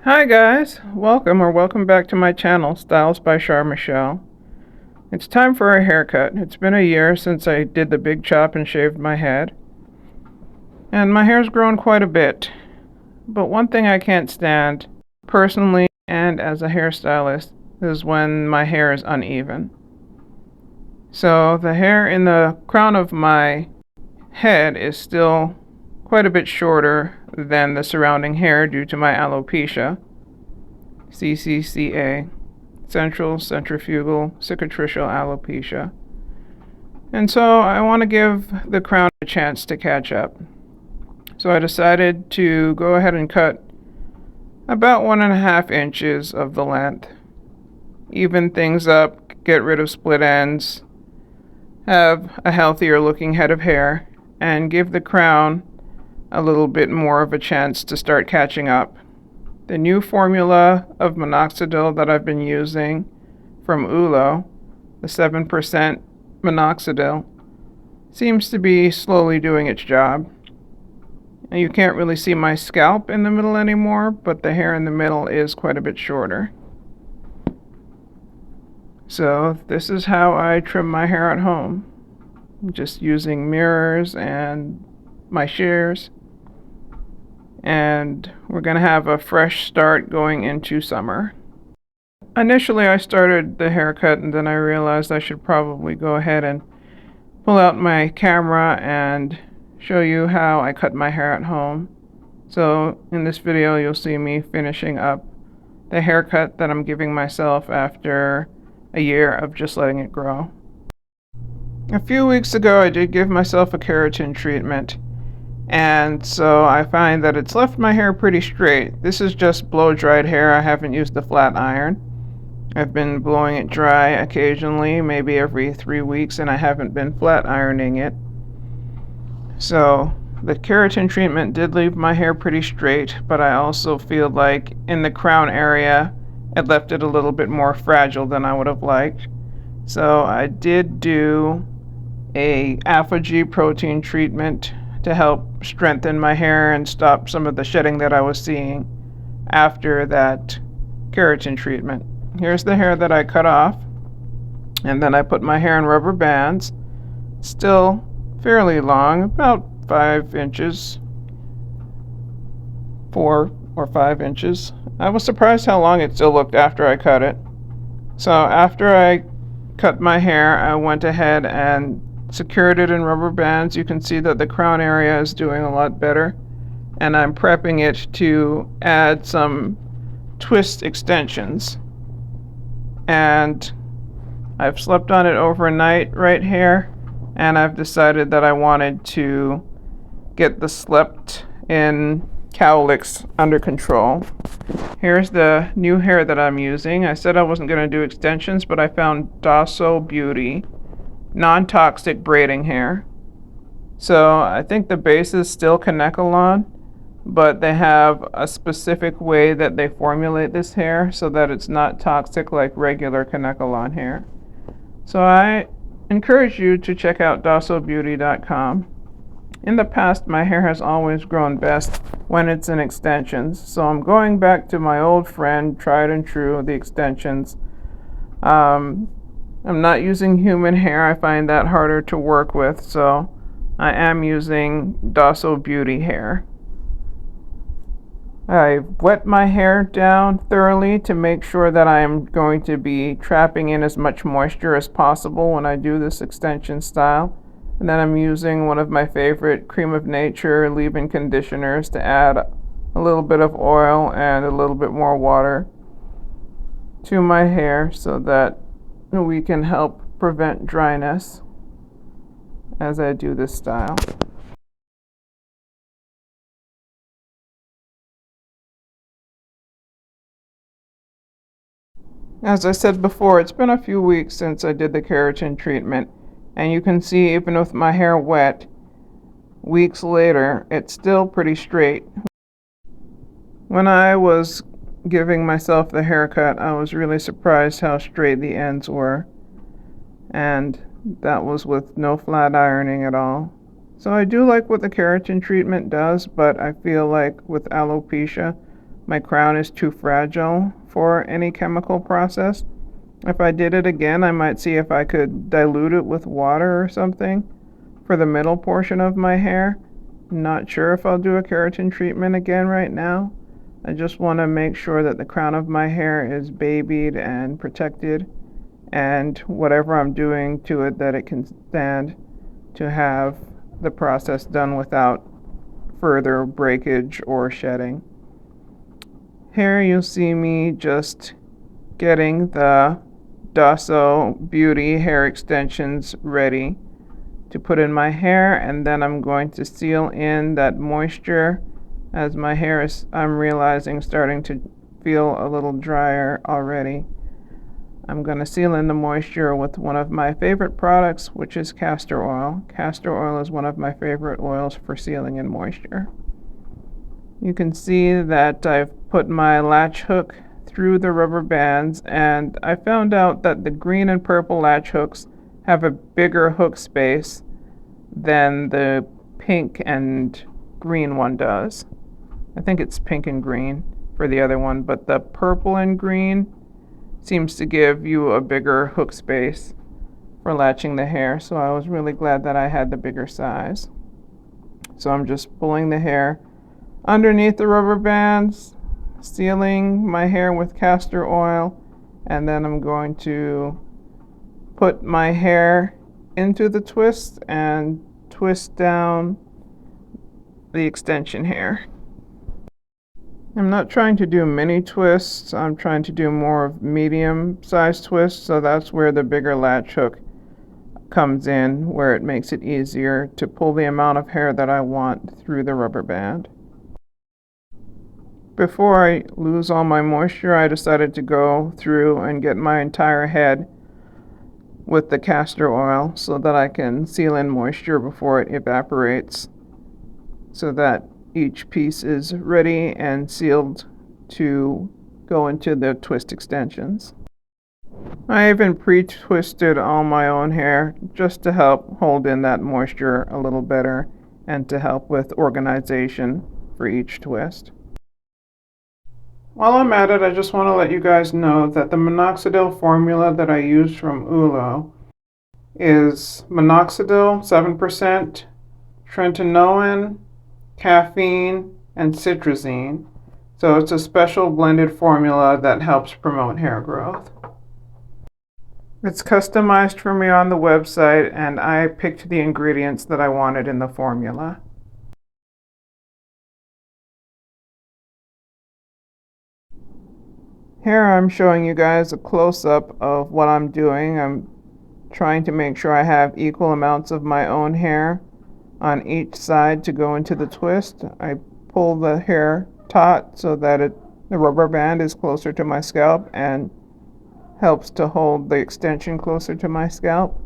Hi guys, welcome back to my channel, Styles by Char Michelle. It's time for a haircut. It's been a year since I did the big chop and shaved my head. And my hair's grown quite a bit. But one thing I can't stand, personally and as a hairstylist, is when my hair is uneven. So the hair in the crown of my head is still quite a bit shorter than the surrounding hair due to my alopecia, CCCA, central centrifugal cicatricial alopecia. And so I want to give the crown a chance to catch up. So I decided to go ahead and cut about 1.5 inches of the length, even things up, get rid of split ends, have a healthier looking head of hair, and give the crown a little bit more of a chance to start catching up. The new formula of minoxidil that I've been using from Ulo, the 7% minoxidil, seems to be slowly doing its job. And you can't really see my scalp in the middle anymore, but the hair in the middle is quite a bit shorter. So this is how I trim my hair at home. Just using mirrors and my shears. And we're going to have a fresh start going into summer. Initially I started the haircut and then I realized I should probably go ahead and pull out my camera and show you how I cut my hair at home. So in this video you'll see me finishing up the haircut that I'm giving myself after a year of just letting it grow. A few weeks ago I did give myself a keratin treatment, and so I find that it's left my hair pretty straight. This is just blow-dried hair. I haven't used a flat iron. I've been blowing it dry occasionally, maybe every 3 weeks, and I haven't been flat ironing it. So the keratin treatment did leave my hair pretty straight, but I also feel like in the crown area it left it a little bit more fragile than I would have liked. So I did do a alpha G protein treatment to help strengthen my hair and stop some of the shedding that I was seeing after that keratin treatment. Here's the hair that I cut off, and then I put my hair in rubber bands, still fairly long, about 5 inches, 4 or 5 inches. I was surprised how long it still looked after I cut it. So after I cut my hair, I went ahead and secured it in rubber bands. You can see that the crown area is doing a lot better, and I'm prepping it to add some twist extensions. And I've slept on it overnight right here, and I've decided that I wanted to get the slept in cowlicks under control. Here's the new hair that I'm using. I said I wasn't going to do extensions, but I found Docile Beauty non-toxic braiding hair. So I think the base is still Kanekalon, but they have a specific way that they formulate this hair so that it's not toxic like regular Kanekalon hair. So I encourage you to check out DocileBeauty.com. In the past, my hair has always grown best when it's in extensions, so I'm going back to my old friend, tried and true, the extensions. I'm not using human hair. I find that harder to work with, so I am using Docile Beauty hair. I wet my hair down thoroughly to make sure that I am going to be trapping in as much moisture as possible when I do this extension style. And then I'm using one of my favorite Cream of Nature leave-in conditioners to add a little bit of oil and a little bit more water to my hair so that we can help prevent dryness as I do this style. As I said before, it's been a few weeks since I did the keratin treatment, and you can see even with my hair wet, weeks later, it's still pretty straight. When I was giving myself the haircut, I was really surprised how straight the ends were, and that was with no flat ironing at all. So I do like what the keratin treatment does, but I feel like with alopecia, my crown is too fragile for any chemical process. If I did it again, I might see if I could dilute it with water or something for the middle portion of my hair. Not sure if I'll do a keratin treatment again right now. I just want to make sure that the crown of my hair is babied and protected, and whatever I'm doing to it, that it can stand to have the process done without further breakage or shedding. Here you'll see me just getting the Dasso Beauty hair extensions ready to put in my hair, and then I'm going to seal in that moisture as my hair is, I'm realizing, starting to feel a little drier already. I'm going to seal in the moisture with one of my favorite products, which is castor oil. Castor oil is one of my favorite oils for sealing in moisture. You can see that I've put my latch hook through the rubber bands, and I found out that the green and purple latch hooks have a bigger hook space than the pink and green one does. I think it's pink and green for the other one, but the purple and green seems to give you a bigger hook space for latching the hair, so I was really glad that I had the bigger size. So I'm just pulling the hair underneath the rubber bands, sealing my hair with castor oil, and then I'm going to put my hair into the twist and twist down the extension hair. I'm not trying to do mini twists, I'm trying to do more of medium-sized twists, so that's where the bigger latch hook comes in, where it makes it easier to pull the amount of hair that I want through the rubber band. Before I lose all my moisture, I decided to go through and get my entire head with the castor oil so that I can seal in moisture before it evaporates, so that each piece is ready and sealed to go into the twist extensions. I even pre-twisted all my own hair just to help hold in that moisture a little better and to help with organization for each twist. While I'm at it, I just want to let you guys know that the minoxidil formula that I use from Ulo is minoxidil 7%, tretinoin, caffeine, and citrazine. So it's a special blended formula that helps promote hair growth. It's customized for me on the website, and I picked the ingredients that I wanted in the formula. Here I'm showing you guys a close-up of what I'm doing. I'm trying to make sure I have equal amounts of my own hair on each side to go into the twist. I pull the hair taut so that the rubber band is closer to my scalp and helps to hold the extension closer to my scalp.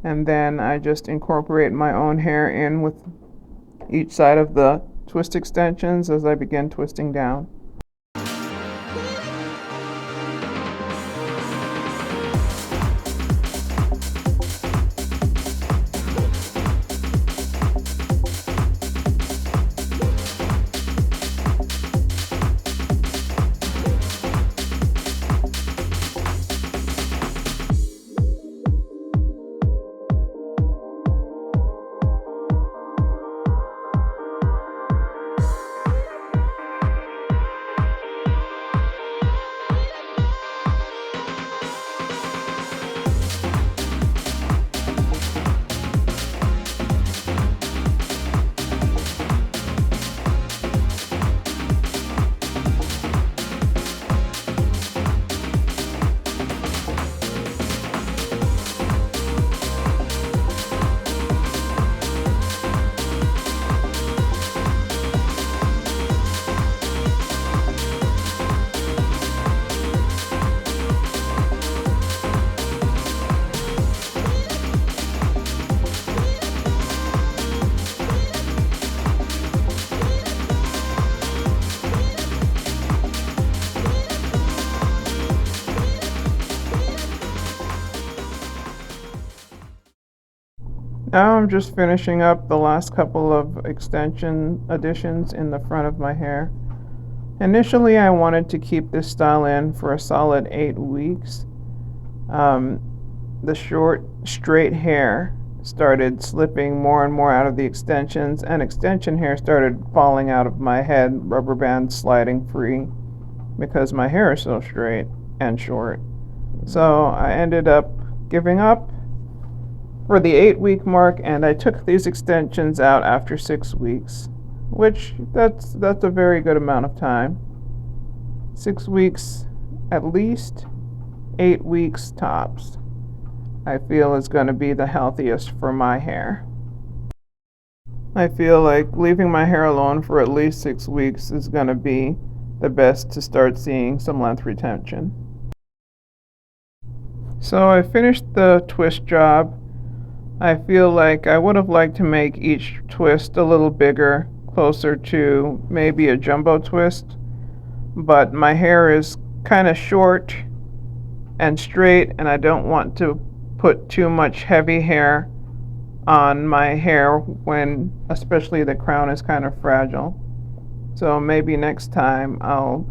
And then I just incorporate my own hair in with each side of the twist extensions as I begin twisting down. Now I'm just finishing up the last couple of extension additions in the front of my hair. Initially, I wanted to keep this style in for a solid 8 weeks. The short, straight hair started slipping more and more out of the extensions, and extension hair started falling out of my head, rubber band sliding free, because my hair is so straight and short. So I ended up giving up for the 8-week mark, and I took these extensions out after 6 weeks, which that's a very good amount of time. 6 weeks at least, 8 weeks tops, I feel is going to be the healthiest for my hair. I feel like leaving my hair alone for at least 6 weeks is going to be the best to start seeing some length retention. So I finished the twist job. I feel like I would have liked to make each twist a little bigger, closer to maybe a jumbo twist, but my hair is kind of short and straight, and I don't want to put too much heavy hair on my hair when especially the crown is kind of fragile. So maybe next time I'll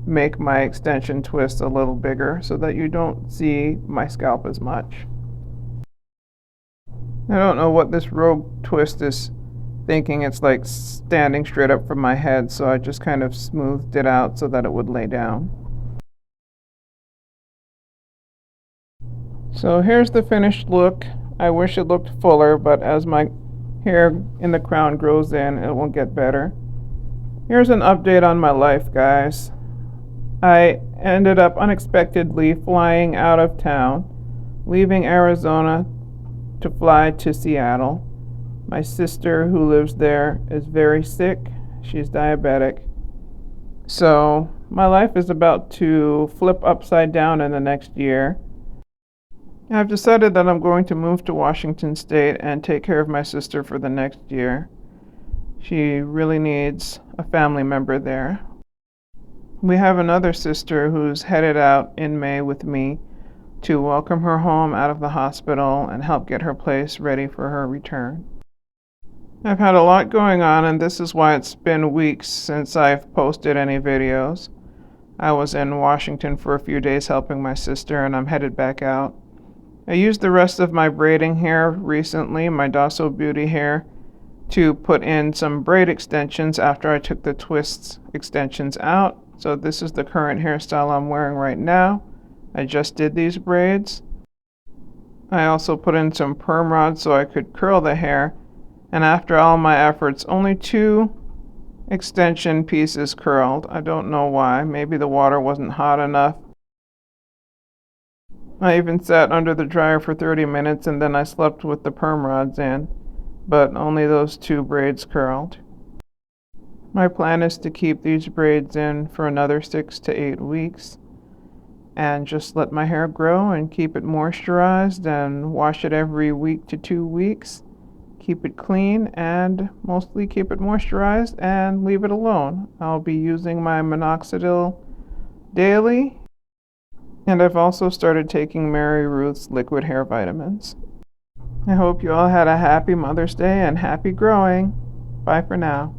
make my extension twist a little bigger so that you don't see my scalp as much. I don't know what this rogue twist is thinking. It's like standing straight up from my head, so I just kind of smoothed it out so that it would lay down. So here's the finished look. I wish it looked fuller, but as my hair in the crown grows in, it will get better. Here's an update on my life, guys. I ended up unexpectedly flying out of town, leaving Arizona to fly to Seattle. My sister, who lives there, is very sick. She's diabetic. So my life is about to flip upside down in the next year. I've decided that I'm going to move to Washington State and take care of my sister for the next year. She really needs a family member there. We have another sister who's headed out in May with me to welcome her home out of the hospital and help get her place ready for her return. I've had a lot going on, and this is why it's been weeks since I've posted any videos. I was in Washington for a few days helping my sister, and I'm headed back out. I used the rest of my braiding hair recently, my Dasso Beauty hair, to put in some braid extensions after I took the twists extensions out. So this is the current hairstyle I'm wearing right now. I just did these braids. I also put in some perm rods so I could curl the hair, and after all my efforts, only 2 extension pieces curled. I don't know why. Maybe the water wasn't hot enough. I even sat under the dryer for 30 minutes and then I slept with the perm rods in, but only those 2 braids curled. My plan is to keep these braids in for another 6 to 8 weeks and just let my hair grow and keep it moisturized and wash it every week to 2 weeks. Keep it clean and mostly keep it moisturized and leave it alone. I'll be using my minoxidil daily, and I've also started taking Mary Ruth's liquid hair vitamins. I hope you all had a happy Mother's Day and happy growing. Bye for now.